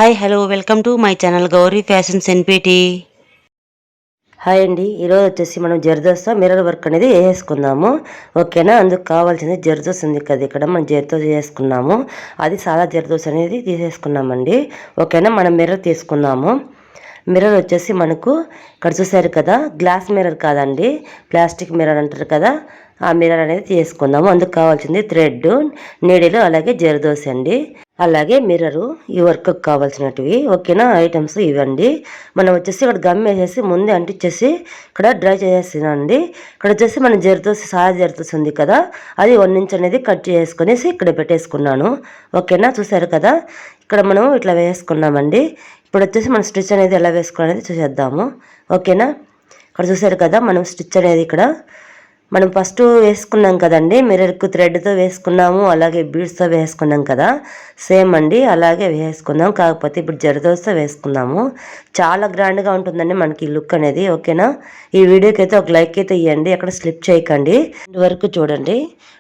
Hi hello welcome to my channel Gauri fashions NPT. Hi అండి, ఈరోజు వచ్చేసి మనం జర్దోస్తో మిర్రర్ వర్క్ అనేది వేసుకుందాము. ఓకేనా, అందుకు కావాల్సింది జర్దోస్ ఉంది కదా, ఇక్కడ మనం జర్దోస్ చేసుకున్నాము. అది సాదా జర్దోస్ అనేది తీసేసుకున్నామండి. ఓకేనా, మనం మిర్రర్ తీసుకున్నాము. మిర్రర్ వచ్చేసి మనకు ఇక్కడ చూసారు కదా, గ్లాస్ మిర్రర్ కాదండి, ప్లాస్టిక్ మిర్రర్ అంటారు కదా, ఆ మిర్రర్ అనేది తీసుకుందాము. అందుకు కావాల్సింది థ్రెడ్, నీడిలు, అలాగే జర్దోస్ అండి, అలాగే మిర్రరు, ఈ వర్క్ కావాల్సినటివి. ఓకేనా, ఐటమ్స్ ఇవ్వండి. మనం వచ్చేసి ఇక్కడ గమ్ వేసేసి ముందే అంటించేసి ఇక్కడ డ్రై చేసేసినండి. ఇక్కడ వచ్చేసి మనం జర్దోసి సాదా జర్దోసి ఉంది కదా, అది 1 ఇంచ్ అనేది కట్ చేసుకునేసి ఇక్కడ పెట్టేసుకున్నాను. ఓకేనా, చూసారు కదా, ఇక్కడ మనం ఇట్లా వేసుకున్నామండి. ఇప్పుడు వచ్చేసి మనం స్టిచ్ అనేది ఎలా వేసుకోవాలనేది చూసేద్దాము. ఓకేనా, ఇక్కడ చూసారు కదా, మనం స్టిచ్ అనేది ఇక్కడ మనం ఫస్ట్ వేసుకున్నాం కదండి, మిర్రర్కు థ్రెడ్తో వేసుకున్నాము, అలాగే బీడ్స్తో వేసుకున్నాం కదా, సేమ్ అండి అలాగే వేసుకుందాం. కాకపోతే ఇప్పుడు జర్దోస్తో వేసుకుందాము. చాలా గ్రాండ్గా ఉంటుందండి మనకి లుక్ అనేది. ఓకేనా, ఈ వీడియోకి అయితే ఒక లైక్ అయితే ఇవ్వండి, ఎక్కడ స్లిప్ చేయకండి, వరకు చూడండి.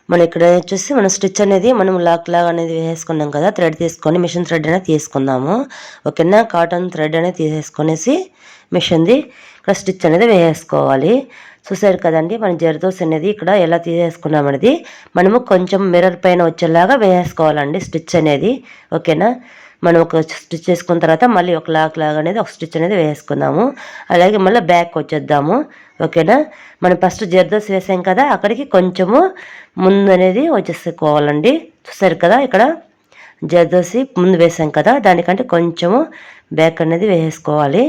మనం ఇక్కడ వచ్చేసి మనం స్టిచ్ అనేది మనం లాక్ అనేది వేసుకున్నాం కదా, థ్రెడ్ తీసుకొని మిషన్ థ్రెడ్ అనేది తీసుకుందాము. ఓకేనా, కాటన్ థ్రెడ్ అనేది తీసేసుకొనేసి మిషన్ది ఇక్కడ స్టిచ్ అనేది వేసుకోవాలి. చూసారు కదండి, మన జర్దోస్ అనేది ఇక్కడ ఎలా తీసేసుకున్నాం అనేది మనము కొంచెం మిర్రర్ పైన వచ్చేలాగా వేసుకోవాలండి స్టిచ్ అనేది. ఓకేనా, మనం ఒక స్టిచ్ చేసుకున్న తర్వాత మళ్ళీ ఒక లాగా అనేది ఒక స్టిచ్ అనేది వేసుకుందాము. అలాగే మళ్ళీ బ్యాక్ వచ్చేద్దాము. ఓకేనా, మనం ఫస్ట్ జర్దోస్ వేసాం కదా, అక్కడికి కొంచెము ముందు అనేది వచ్చేసుకోవాలండి. చూసారు కదా, ఇక్కడ జర్దోసి ముందు వేసాం కదా, దానికంటే కొంచెము బ్యాక్ అనేది వేసుకోవాలి.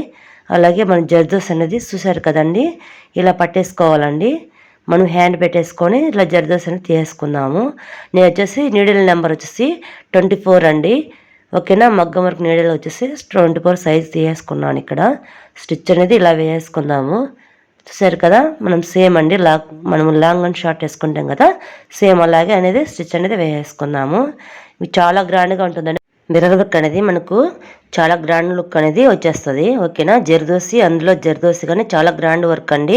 అలాగే మనం జర్దోస్ అనేది చూసారు కదండి, ఇలా పట్టేసుకోవాలండి. మనం హ్యాండ్ పెట్టేసుకొని ఇలా జర్దోస్ అనేది తీసుకుందాము. నేను వచ్చేసి నీడిల్ నెంబర్ వచ్చేసి 24 అండి. ఓకేనా, మగ్గం వర్క్ నీడిల్ వచ్చేసి 24 సైజ్ తీసుకున్నాను. ఇక్కడ స్టిచ్ అనేది ఇలా వేసుకుందాము. చూసారు కదా, మనం సేమ్ అండి మనం లాంగ్ అండ్ షార్ట్ వేసుకుంటాం కదా, సేమ్ అలాగే అనేది స్టిచ్ అనేది వేసుకుందాము. ఇవి చాలా గ్రాండ్గా ఉంటుందండి. మిర్రర్ వర్క్ అనేది మనకు చాలా గ్రాండ్ లుక్ అనేది వచ్చేస్తుంది. ఓకేనా, జర్దోసి, అందులో జర్దోసి కానీ చాలా గ్రాండ్ వర్క్ అండి.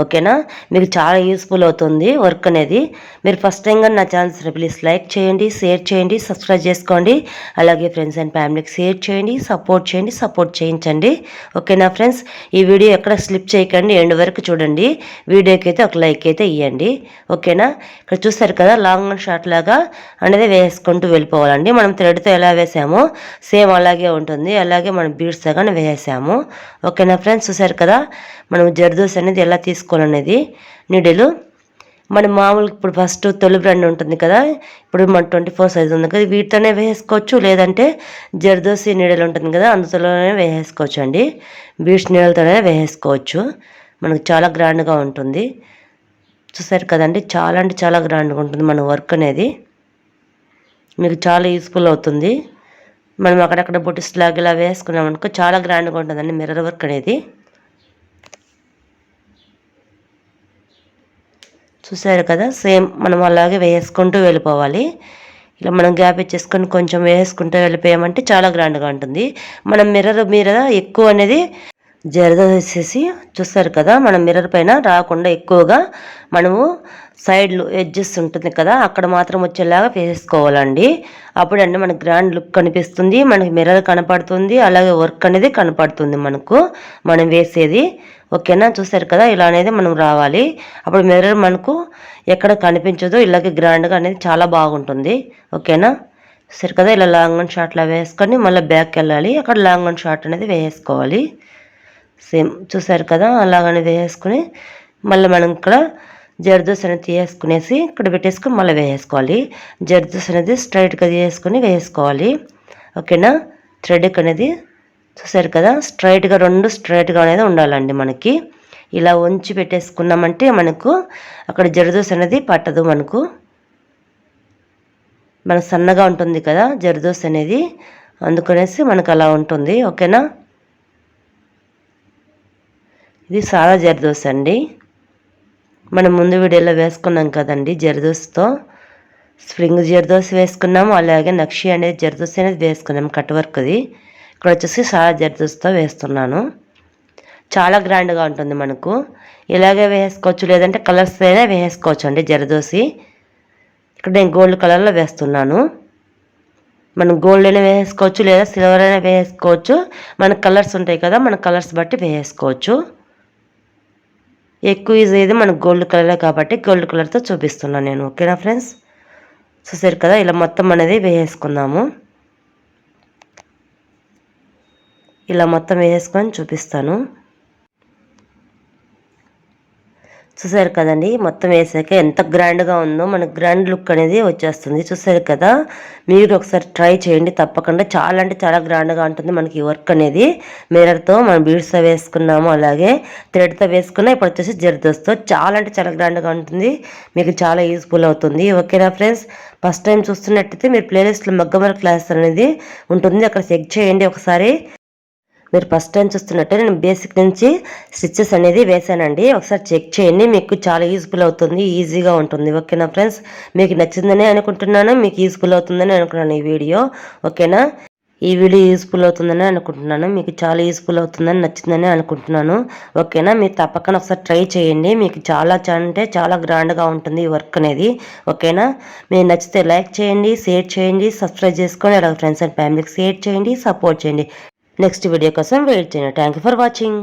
ఓకేనా, మీకు చాలా యూస్ఫుల్ అవుతుంది వర్క్ అనేది. మీరు ఫస్ట్ టైం కానీ నా ఛానల్ ప్లీజ్ లైక్ చేయండి, షేర్ చేయండి, సబ్స్క్రైబ్ చేసుకోండి. అలాగే ఫ్రెండ్స్ అండ్ ఫ్యామిలీకి షేర్ చేయండి, సపోర్ట్ చేయించండి. ఓకేనా ఫ్రెండ్స్, ఈ వీడియో ఎక్కడ స్లిప్ చేయకండి, ఎండ్ వరకు చూడండి. వీడియోకి అయితే ఒక లైక్ అయితే ఇవ్వండి. ఓకేనా, ఇక్కడ చూస్తారు కదా, లాంగ్ అండ్ షార్ట్ లాగా అనేది వేసుకుంటూ వెళ్ళిపోవాలండి. మనం థ్రెడ్తో ఎలా వేసామో సేమ్ అలాగే ఉంటుంది, అలాగే మనం బీడ్స్తో కానీ వేసాము. ఓకేనా ఫ్రెండ్స్, చూసారు కదా, మనం జర్దోస్ అనేది ఎలా తీసుకోవాలనేది. నీడిలు మనం మామూలుగా ఇప్పుడు ఫస్ట్ తొలి బ్రాండ్ ఉంటుంది కదా, ఇప్పుడు మన 24 సైజ్ ఉంది కదా, వీటితోనే వేసుకోవచ్చు, లేదంటే జర్దోసి నీడలు ఉంటుంది కదా, అందులోనే వేసుకోవచ్చు అండి. బీడ్స్ నీడలతోనే వేసుకోవచ్చు. మనకు చాలా గ్రాండ్గా ఉంటుంది. చూసారు కదండి, చాలా అంటే చాలా గ్రాండ్గా ఉంటుంది మన వర్క్ అనేది. మీకు చాలా యూస్ఫుల్ అవుతుంది. మనం అక్కడక్కడ బొటిస్ లాగా ఇలా వేసుకున్నాం అనుకో, చాలా గ్రాండ్గా ఉంటుందండి మిర్రర్ వర్క్ అనేది. చూసారు కదా, సేమ్ మనం అలాగే వేసుకుంటూ వెళ్ళిపోవాలి. ఇలా మనం గ్యాప్ ఇచ్చేసుకొని కొంచెం వేసుకుంటూ వెళ్ళిపోయామంటే చాలా గ్రాండ్గా ఉంటుంది. మనం మిర్రర్ మీద ఎక్కువ అనేది జరదసేసి చూస్తారు కదా, మనం మిర్రర్ పైన రాకుండా ఎక్కువగా మనము సైడ్లు ఎడ్జెస్ ఉంటుంది కదా, అక్కడ మాత్రం వచ్చేలాగా వేసుకోవాలండి. అప్పుడంటే మనకు గ్రాండ్ లుక్ కనిపిస్తుంది, మనకి మిర్రర్ కనపడుతుంది, అలాగే వర్క్ అనేది కనపడుతుంది మనకు మనం వేసేది. ఓకేనా, చూసారు కదా, ఇలా అనేది మనం రావాలి. అప్పుడు మిర్రర్ మనకు ఎక్కడ కనిపించదు, ఇలాగే గ్రాండ్గా అనేది చాలా బాగుంటుంది. ఓకేనా, చూసారు కదా, ఇలా లాంగ్ అండ్ షార్ట్లా వేసుకొని మళ్ళీ బ్యాక్ వెళ్ళాలి, అక్కడ లాంగ్ అండ్ షార్ట్ అనేది వేసుకోవాలి. సేమ్ చూసారు కదా, అలాగనే వేసుకుని మళ్ళీ మనం ఇక్కడ జర్దోస్ అనేది తీసుకునేసి ఇక్కడ పెట్టేసుకొని మళ్ళీ వేసుకోవాలి. జర్దోస్ అనేది స్ట్రైట్గా తీసుకొని వేసుకోవాలి. ఓకేనా, థ్రెడ్ అనేది చూసారు కదా, స్ట్రైట్గా రెండు స్ట్రైట్గా అనేది ఉండాలండి మనకి. ఇలా ఉంచి పెట్టేసుకున్నామంటే మనకు అక్కడ జర్దోస్ అనేది పట్టదు. మనకు సన్నగా ఉంటుంది కదా జర్దోస్ అనేది, అందుకనేసి మనకు అలా ఉంటుంది. ఓకేనా, ఇది సాదా జర్దోస్ అండి. మనం ముందు వీడియోలో వేసుకున్నాం కదండి జర్దోస్తో, స్ప్రింగ్ జర్దోస్ వేసుకున్నాము, అలాగే నక్షి అనేది జర్దోస్ అనేది వేసుకున్నాము కట్ వర్క్ది. ఇక్కడ వచ్చేసి సాదా జర్దోస్తో వేస్తున్నాను. చాలా గ్రాండ్గా ఉంటుంది మనకు. ఇలాగే వేసుకోవచ్చు, లేదంటే కలర్స్ అయినా వేసుకోవచ్చు అండి జర్దోసి. ఇక్కడ నేను గోల్డ్ కలర్లో వేస్తున్నాను. మనం గోల్డ్ అయినా వేసుకోవచ్చు, లేదా సిల్వర్ అయినా వేసుకోవచ్చు. మన కలర్స్ ఉంటాయి కదా, మన కలర్స్ బట్టి వేసుకోవచ్చు. ఎక్కువ యూజ్ అయ్యేది మనకు గోల్డ్ కలరే కాబట్టి గోల్డ్ కలర్తో చూపిస్తున్నాను నేను. ఓకేనా ఫ్రెండ్స్, చూసారు కదా, ఇలా మొత్తం అనేది వేసుకుందాము. ఇలా మొత్తం వేసుకొని చూపిస్తాను. చూసారు కదండి, మొత్తం వేసాక ఎంత గ్రాండ్గా ఉందో, మనకు గ్రాండ్ లుక్ అనేది వచ్చేస్తుంది. చూసారు కదా, మీరు ఒకసారి ట్రై చేయండి తప్పకుండా. చాలా అంటే చాలా గ్రాండ్గా ఉంటుంది మనకి ఈ వర్క్ అనేది. మిర్రర్తో మనం బీడ్స్తో వేసుకున్నాము, అలాగే థ్రెడ్తో వేసుకున్నా. ఇప్పుడు వచ్చేసి జర్దోస్తో చాలా అంటే చాలా గ్రాండ్గా ఉంటుంది. మీకు చాలా యూస్ఫుల్ అవుతుంది. ఓకేనా ఫ్రెండ్స్, ఫస్ట్ టైం చూస్తున్నట్టయితే మీరు ప్లేలిస్ట్లో మగ్గం వర్క్ క్లాస్ అనేది ఉంటుంది, అక్కడ చెక్ చేయండి ఒకసారి. మీరు ఫస్ట్ టైం చూస్తున్నట్టే నేను బేసిక్ నుంచి స్టిచ్చెస్ అనేది వేసానండి, ఒకసారి చెక్ చేయండి. మీకు చాలా యూస్ఫుల్ అవుతుంది, ఈజీగా ఉంటుంది. ఓకేనా ఫ్రెండ్స్, మీకు నచ్చిందని అనుకుంటున్నాను, మీకు యూస్ఫుల్ అవుతుందని అనుకున్నాను ఈ వీడియో. ఓకేనా, ఈ వీడియో యూస్ఫుల్ అవుతుందని అనుకుంటున్నాను, మీకు చాలా యూస్ఫుల్ అవుతుందని నచ్చిందని అనుకుంటున్నాను. ఓకేనా, మీరు తప్పకుండా ఒకసారి ట్రై చేయండి. మీకు చాలా అంటే చాలా గ్రాండ్గా ఉంటుంది ఈ వర్క్ అనేది. ఓకేనా, మీరు నచ్చితే లైక్ చేయండి, షేర్ చేయండి, సబ్స్క్రైబ్ చేసుకొని అలాగే ఫ్రెండ్స్ అండ్ ఫ్యామిలీకి షేర్ చేయండి, సపోర్ట్ చేయండి. నెక్స్ట్ వీడియో కోసం వెయిట్ చేయండి. Thank you for watching.